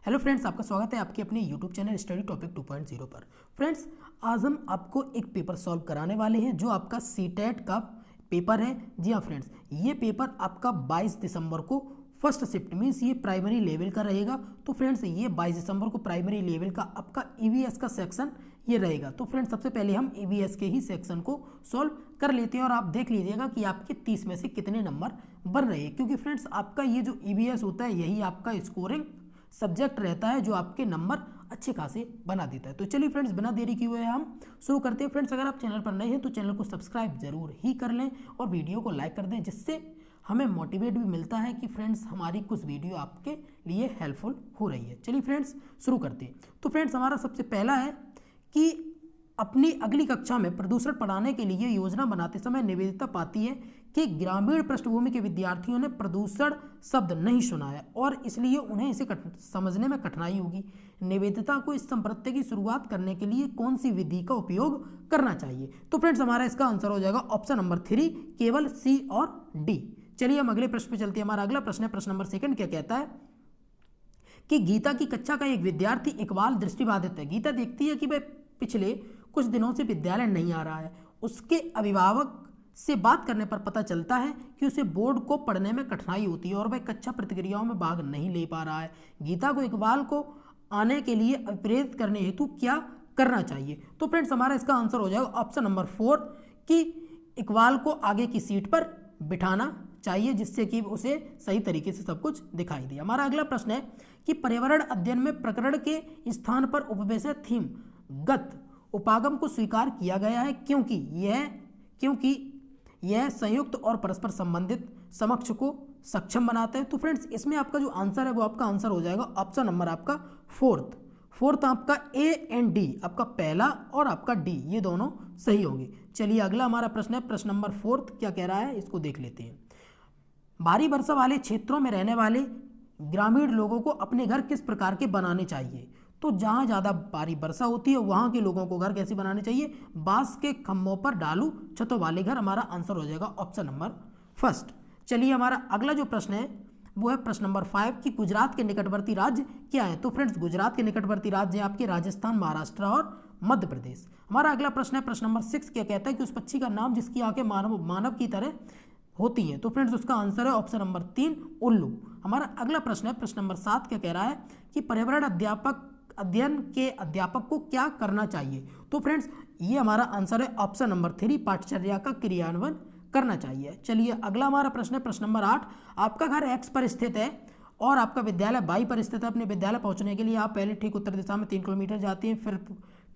Hello friends, आपका स्वागत है आपके अपने यूट्यूब चैनल स्टडी टॉपिक 2.0 पर। फ्रेंड्स, आज हम आपको एक पेपर सॉल्व कराने वाले हैं जो आपका सीटेट का पेपर है। जी हाँ फ्रेंड्स, ये पेपर आपका 22 दिसंबर को फर्स्ट शिफ्ट मीन्स ये प्राइमरी लेवल का रहेगा। तो फ्रेंड्स, ये 22 दिसंबर को प्राइमरी लेवल का आपका ईवीएस का सेक्शन ये रहेगा। तो फ्रेंड्स, सबसे पहले हम ईवीएस के ही सेक्शन को सॉल्व कर लेते हैं और आप देख लीजिएगा कि आपके 30 में से कितने नंबर बन रहे हैं, क्योंकि फ्रेंड्स आपका ये जो ईवीएस होता है यही आपका स्कोरिंग सब्जेक्ट रहता है जो आपके नंबर अच्छे खासे बना देता है। तो चलिए फ्रेंड्स, बिना देरी किए हुए हम शुरू करते हैं। फ्रेंड्स, अगर आप चैनल पर नए हैं तो चैनल को सब्सक्राइब जरूर ही कर लें और वीडियो को लाइक कर दें, जिससे हमें मोटिवेट भी मिलता है कि फ्रेंड्स हमारी कुछ वीडियो आपके लिए हेल्पफुल हो रही है। चलिए फ्रेंड्स, शुरू करते हैं। तो फ्रेंड्स, हमारा सबसे पहला है कि अपनी अगली कक्षा में प्रदूषण पढ़ाने के लिए योजना बनाते समय निवेदिता पाती है कि ग्रामीण पृष्ठभूमि के विद्यार्थियों ने प्रदूषण शब्द नहीं सुना है और इसलिए उन्हें इसे समझने में कठिनाई होगी। निवेदिता को इस संप्रत्य की शुरुआत करने के लिए कौन सी विधि का उपयोग करना चाहिए? तो फ्रेंड्स, हमारा इसका आंसर हो जाएगा ऑप्शन नंबर 3, केवल सी और डी। चलिए हम अगले प्रश्न पे चलते हैं। हमारा अगला प्रश्न है प्रश्न नंबर 2 क्या कहता है कि गीता की कक्षा का एक विद्यार्थी इकबाल दृष्टिबाधित है। गीता देखती है कि वह पिछले कुछ दिनों से विद्यालय नहीं आ रहा है। उसके अभिभावक से बात करने पर पता चलता है कि उसे बोर्ड को पढ़ने में कठिनाई होती है और वह कक्षा प्रतिक्रियाओं में भाग नहीं ले पा रहा है। गीता को इकबाल को आने के लिए प्रेरित करने हेतु क्या करना चाहिए? तो फ्रेंड्स, हमारा इसका आंसर हो जाएगा ऑप्शन नंबर 4 कि इकबाल को आगे की सीट पर बिठाना चाहिए, जिससे कि उसे सही तरीके से सब कुछ दिखाई दे। हमारा अगला प्रश्न है कि पर्यावरण अध्ययन में प्रकरण के स्थान पर उपविषय थीम गत उपागम को स्वीकार किया गया है क्योंकि यह संयुक्त और परस्पर संबंधित समक्ष को सक्षम बनाता है। तो फ्रेंड्स, इसमें आपका जो आंसर है वो आपका आंसर हो जाएगा ऑप्शन नंबर आपका फोर्थ आपका ए एंड डी, आपका पहला और आपका डी, ये दोनों सही होंगे। चलिए अगला हमारा प्रश्न है प्रश्न नंबर 4 क्या कह रहा है, इसको देख लेते हैं। भारी वर्षा वाले क्षेत्रों में रहने वाले ग्रामीण लोगों को अपने घर किस प्रकार के बनाने चाहिए? तो जहाँ ज़्यादा भारी वर्षा होती है वहाँ के लोगों को घर कैसे बनाने चाहिए? बांस के खम्भों पर ढालू छतों वाले घर। हमारा आंसर हो जाएगा ऑप्शन नंबर 1। चलिए हमारा अगला जो प्रश्न है वो है प्रश्न नंबर 5 कि गुजरात के निकटवर्ती राज्य क्या है? तो फ्रेंड्स, गुजरात के निकटवर्ती राज्य है आपके राजस्थान, महाराष्ट्र और मध्य प्रदेश। हमारा अगला प्रश्न है प्रश्न नंबर 6 क्या कहता है कि उस पक्षी का नाम जिसकी आंखें मानव की तरह होती हैं? तो फ्रेंड्स, उसका आंसर है ऑप्शन नंबर 3 उल्लू। हमारा अगला प्रश्न है प्रश्न नंबर 7 क्या कह रहा है कि पर्यावरण अध्ययन के अध्यापक को क्या करना चाहिए? तो फ्रेंड्स, ये हमारा आंसर है ऑप्शन नंबर 3 पाठचर्या का क्रियान्वयन करना चाहिए। चलिए अगला हमारा प्रश्न है प्रश्न नंबर 8। आपका घर एक्स पर स्थित है और आपका विद्यालय वाई पर स्थित है। अपने विद्यालय पहुंचने के लिए आप पहले ठीक उत्तर दिशा में 3 किलोमीटर जाते हैं, फिर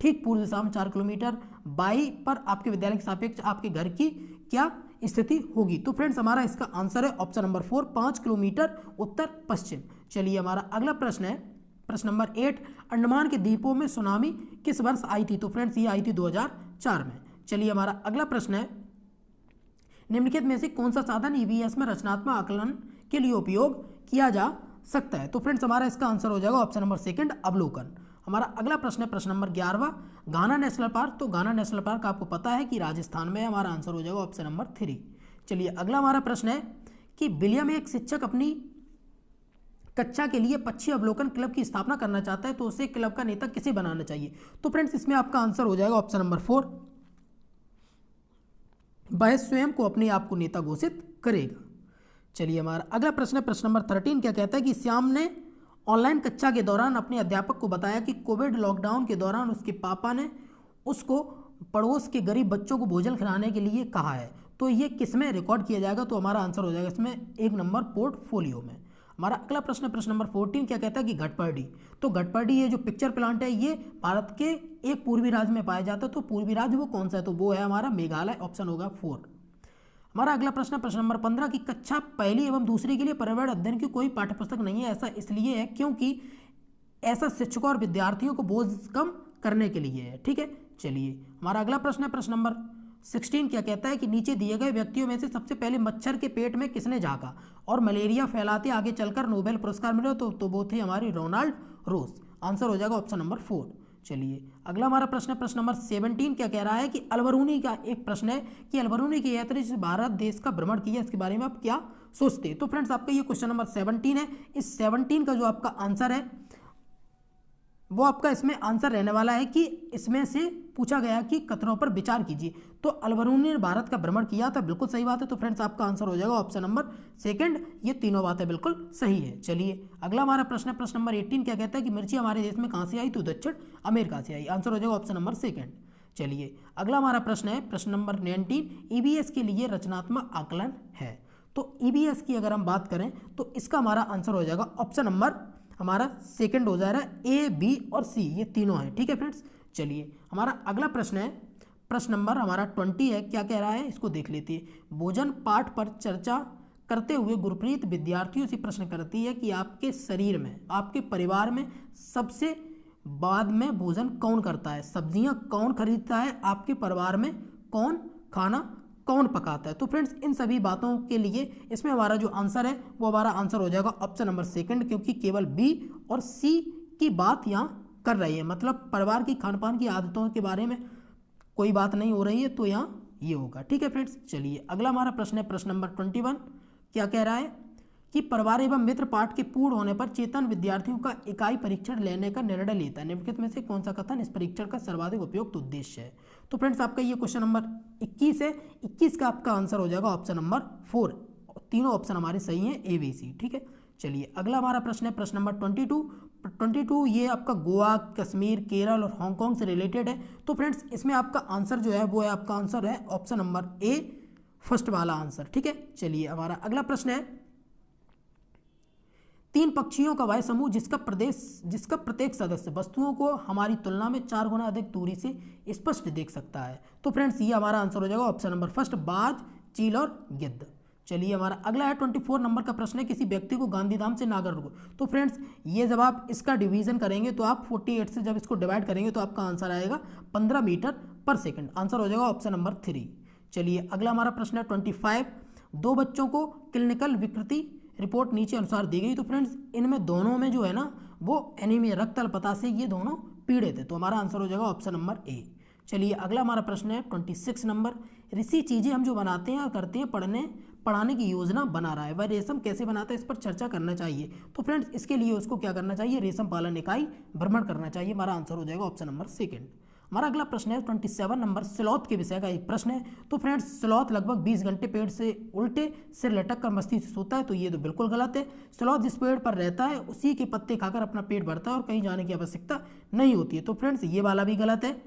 ठीक पूर्व दिशा में 4 किलोमीटर। वाई पर आपके विद्यालय के सापेक्ष आपके घर की क्या स्थिति होगी? तो फ्रेंड्स, हमारा इसका आंसर है ऑप्शन नंबर 4 5 किलोमीटर उत्तर पश्चिम। चलिए हमारा अगला प्रश्न है प्रश्न नंबर 8। अंडमान के द्वीपों में सुनामी किस वर्ष आई थी? तो फ्रेंड्स, ये आई थी 2004 में। चलिए हमारा अगला प्रश्न है निम्नलिखित में से कौन सा साधन ईवीएस में रचनात्मक आकलन के लिए उपयोग किया जा सकता है? तो फ्रेंड्स, हमारा इसका आंसर हो जाएगा ऑप्शन नंबर 2 अवलोकन। हमारा अगला प्रश्न है प्रश्न नंबर 11 घाना नेशनल पार्क। तो घाना नेशनल पार्क आपको पता है कि राजस्थान में है। हमारा आंसर हो जाएगा ऑप्शन नंबर 3। चलिए अगला हमारा प्रश्न है कि विलियम एक शिक्षक अपनी कक्षा के लिए पक्षी अवलोकन क्लब की स्थापना करना चाहता है, तो उसे क्लब का नेता किसे बनाना चाहिए? तो फ्रेंड्स, इसमें आपका आंसर हो जाएगा ऑप्शन नंबर 4 वह स्वयं को अपने आप को नेता घोषित करेगा। चलिए हमारा अगला प्रश्न है प्रश्न नंबर 13 क्या कहता है कि श्याम ने ऑनलाइन कक्षा के दौरान अपने अध्यापक को बताया कि कोविड लॉकडाउन के दौरान उसके पापा ने उसको पड़ोस के गरीब बच्चों को भोजन खिलाने के लिए कहा है। तो ये किस में रिकॉर्ड किया जाएगा? तो हमारा आंसर हो जाएगा इसमें 1 नंबर पोर्टफोलियो में। हमारा अगला प्रश्न है प्रश्न नंबर 14 क्या कहता है कि घटपर्डी। तो घटपर्डी ये जो पिक्चर प्लांट है ये भारत के एक पूर्वी राज्य में पाया जाता है। तो पूर्वी राज्य वो कौन सा है? तो वो है हमारा मेघालय, ऑप्शन होगा 4। हमारा अगला प्रश्न है प्रश्न नंबर 15 की कक्षा पहली एवं दूसरी के लिए पर्यावरण अध्ययन की कोई पाठ्यपुस्तक नहीं है। ऐसा इसलिए है क्योंकि ऐसा शिक्षकों और विद्यार्थियों को बोझ कम करने के लिए है। ठीक है, चलिए हमारा अगला प्रश्न है प्रश्न नंबर 16 क्या कहता है कि नीचे दिए गए व्यक्तियों में से सबसे पहले मच्छर के पेट में किसने झांका और मलेरिया फैलाते आगे चलकर नोबेल पुरस्कार मिले? तो वो थे हमारी रोनाल्ड रोज। आंसर हो जाएगा ऑप्शन नंबर 4। चलिए अगला हमारा प्रश्न है प्रश्न नंबर 17 क्या कह रहा है कि अलबरूनी का एक प्रश्न है कि अलबरूनी की यात्रा जिस भारत देश का भ्रमण किया इसके बारे में आप क्या सोचते हैं? तो फ्रेंड्स, आपका ये क्वेश्चन नंबर 17 है। इस 17 का जो आपका आंसर है वो आपका इसमें आंसर रहने वाला है कि इसमें से पूछा गया कि कथनों पर विचार कीजिए। तो अलबरूनी ने भारत का भ्रमण किया था, बिल्कुल सही बात है। तो फ्रेंड्स आपका आंसर हो जाएगा ऑप्शन नंबर सेकंड। ये तीनों बातें बिल्कुल सही है। चलिए अगला हमारा प्रश्न है, प्रश्न नंबर 18 क्या कहता है कि मिर्ची हमारे देश में कहाँ से आई? तो दक्षिण अमेरिका से आई। आंसर हो जाएगा ऑप्शन नंबर सेकंड। चलिए अगला हमारा प्रश्न है, प्रश्न नंबर 19, ईबीएस के लिए रचनात्मक आकलन है। तो ईबीएस की अगर हम बात करें तो इसका हमारा आंसर हो जाएगा ऑप्शन नंबर हमारा सेकंड हो जा रहा है, ए बी और सी ये तीनों हैं। ठीक है फ्रेंड्स, चलिए हमारा अगला प्रश्न है, प्रश्न नंबर हमारा 20 है। क्या कह रहा है इसको देख लेते हैं। भोजन पाठ पर चर्चा करते हुए गुरप्रीत विद्यार्थियों से प्रश्न करती है कि आपके शरीर में, आपके परिवार में सबसे बाद में भोजन कौन करता है? सब्जियां कौन खरीदता है? आपके परिवार में कौन खाना कौन पकाता है? तो फ्रेंड्स इन सभी बातों के लिए इसमें हमारा जो आंसर है वो हमारा आंसर हो जाएगा ऑप्शन नंबर सेकंड, क्योंकि केवल बी और सी की बात यहाँ कर रही है, मतलब परिवार की खान पान की आदतों के बारे में कोई बात नहीं हो रही है, तो यहाँ ये होगा। ठीक है फ्रेंड्स, चलिए अगला हमारा प्रश्न है, प्रश्न नंबर 21। क्या कह रहा है कि परिवार एवं मित्र पाठ के पूर्ण होने पर चेतन विद्यार्थियों का इकाई परीक्षण लेने का निर्णय लेता है। निम्नलिखित में से कौन सा कथन इस परीक्षण का सर्वाधिक उपयुक्त उद्देश्य है? तो फ्रेंड्स आपका ये क्वेश्चन नंबर 21 है। 21 का आपका आंसर हो जाएगा ऑप्शन नंबर 4। तीनों ऑप्शन हमारे सही हैं, ए बी सी। ठीक है, चलिए अगला हमारा प्रश्न है, प्रश्न नंबर 22। ये आपका गोवा, कश्मीर, केरल और हांगकांग से रिलेटेड है। तो फ्रेंड्स इसमें आपका आंसर जो है वो है, आपका आंसर है ऑप्शन नंबर ए, फर्स्ट वाला आंसर। ठीक है, चलिए हमारा अगला प्रश्न है, 3 पक्षियों का वह समूह जिसका प्रत्येक सदस्य वस्तुओं को हमारी तुलना में 4 गुना अधिक दूरी से स्पष्ट देख सकता है। तो फ्रेंड्स ये हमारा आंसर हो जाएगा ऑप्शन नंबर फर्स्ट, बाज, चील और गिद्ध। चलिए हमारा अगला है 24 नंबर का प्रश्न है, किसी व्यक्ति को गांधीधाम से नागरकोइल। तो फ्रेंड्स ये जब आप इसका डिवीजन करेंगे तो आप 48 से जब इसको डिवाइड करेंगे तो आपका आंसर आएगा 15 मीटर पर सेकंड। आंसर हो जाएगा ऑप्शन नंबर 3। चलिए अगला हमारा प्रश्न है 25। 2 बच्चों को क्लिनिकल विकृति रिपोर्ट नीचे अनुसार दी गई। तो फ्रेंड्स इनमें दोनों में जो है ना वो एनीमिया, रक्त अल्पता से ये दोनों पीड़ित है। तो हमारा आंसर हो जाएगा ऑप्शन नंबर ए। चलिए अगला हमारा प्रश्न है 26 नंबर, ऋषि चीज़ें हम जो बनाते हैं और करते हैं पढ़ाने की योजना बना रहा है, वह रेशम कैसे बनाता है इस पर चर्चा करना चाहिए। तो फ्रेंड्स इसके लिए उसको क्या करना चाहिए? रेशम पालन इकाई भ्रमण करना चाहिए। हमारा आंसर हो जाएगा ऑप्शन नंबर सेकंड। हमारा अगला प्रश्न है 27 नंबर, स्लॉथ के विषय का एक प्रश्न है। तो फ्रेंड्स स्लॉथ लगभग 20 घंटे पेड़ से उल्टे सिर लटक कर मस्ती से सोता है। तो ये तो बिल्कुल गलत है। स्लॉथ जिस पेड़ पर रहता है उसी के पत्ते खाकर अपना पेट भरता है और कहीं जाने की आवश्यकता नहीं होती है। तो फ्रेंड्स ये वाला भी गलत है।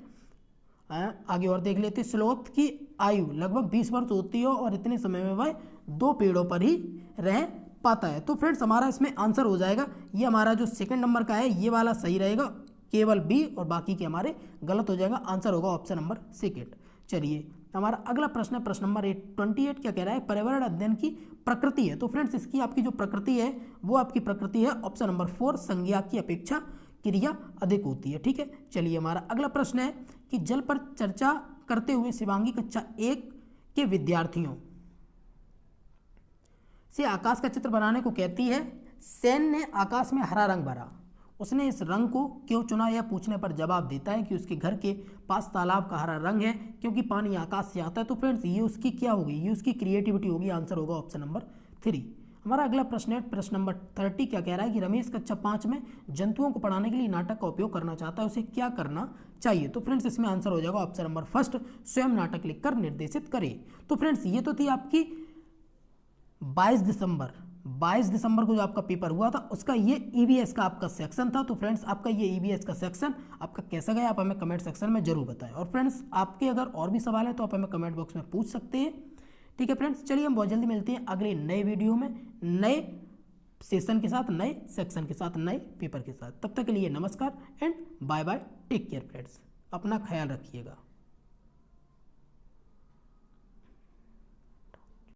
आगे और देख लेते हैं, स्लॉथ की आयु लगभग 20 वर्ष होती है और इतने समय में वह 2 पेड़ों पर ही रह पाता है। तो फ्रेंड्स हमारा इसमें आंसर हो जाएगा, ये हमारा जो सेकंड नंबर का है ये वाला सही रहेगा, केवल बी और बाकी के हमारे गलत हो जाएगा। आंसर होगा ऑप्शन नंबर सेकंड। चलिए हमारा अगला प्रश्न है, प्रश्न नंबर 28। क्या कह रहा है? पर्यावरण अध्ययन की प्रकृति है। तो फ्रेंड्स इसकी आपकी जो प्रकृति है वो आपकी प्रकृति है ऑप्शन नंबर 4, संज्ञा की अपेक्षा क्रिया अधिक होती है। ठीक है, चलिए हमारा अगला प्रश्न है कि जल पर चर्चा करते हुए शिवांगी कक्षा 1 के विद्यार्थियों से आकाश का चित्र बनाने को कहती है। सेन ने आकाश में हरा रंग भरा, उसने इस रंग को क्यों चुना? यह पूछने पर जवाब देता है कि उसके घर के पास तालाब का हरा रंग है क्योंकि पानी आकाश से आता है। तो फ्रेंड्स ये उसकी क्या होगी? ये उसकी क्रिएटिविटी होगी। आंसर होगा ऑप्शन नंबर 3। हमारा अगला प्रश्न है, प्रश्न नंबर 30। क्या कह रहा है कि रमेश कक्षा 5 में जंतुओं को पढ़ाने के लिए नाटक का उपयोग करना चाहता है, उसे क्या करना चाहिए? तो फ्रेंड्स इसमें आंसर हो जाएगा ऑप्शन नंबर फर्स्ट, स्वयं नाटक लिखकर निर्देशित करे। तो फ्रेंड्स ये तो थी आपकी 22 दिसंबर को जो आपका पेपर हुआ था उसका ये ईवीएस का आपका सेक्शन था। तो फ्रेंड्स आपका ये ईवीएस का सेक्शन आपका कैसा गया आप हमें कमेंट सेक्शन में जरूर बताएं। और फ्रेंड्स आपके अगर और भी सवाल है तो आप हमें कमेंट बॉक्स में पूछ सकते हैं। ठीक है फ्रेंड्स, चलिए हम बहुत जल्दी मिलते हैं अगले नए वीडियो में, नए सेशन के साथ, नए सेक्शन के साथ, नए पेपर के साथ। तब तक के लिए नमस्कार and bye bye, take care friends, अपना ख्याल रखिएगा।